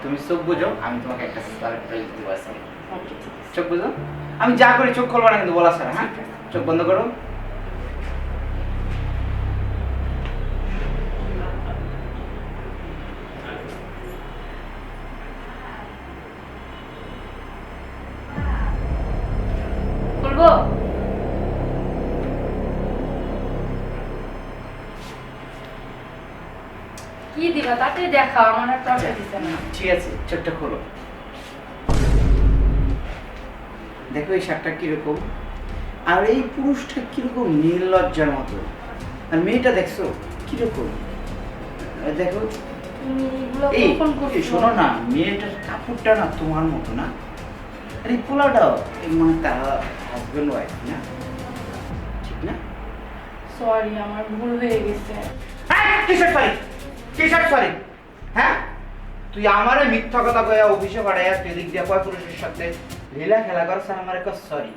তুমি চোখ বুঝো, আমি তোমাকে একটা সারপ্রাইজ দিব আজকে। ওকে ঠিক আছে। চোখ বুঝো, আমি যা করি চোখ খুলবা না কিন্তু বলা ছাড়া, হ্যাঁ? ঠিক আছে। চোখ বন্ধ করো। খুলবো? কি দিবা তাড়াতাড়ি দেখাও, আমার আর টপে দিছে না। ঠিক আছে, চোখটা খোলো। দেখো এই শার্টটা কিরকম, আর এই পুরুষটা কিরকম নির্লজ্জার মতো, আর মেয়েটা দেখছো কিরকম, দেখো। তুমি এগুলো এই কখন এই করছো? শোনো না, মেয়েটার কাপড়টা না তোমার মতো না, আর এই পোলাটাও মানে তার হাজবেন্ড ওয়াইফ না, ঠিক না? সরি, আমার ভুল হয়ে গেছে। টি-শার্ট সরি, হ্যাঁ? তুই আমারে মিথ্যা কথা কয়া অফিসে পাঠাইয়া তুই দিক দিয়া কয় পুরুষের সাথে লীলা খেলা করছ, আর আমারে কস সরি।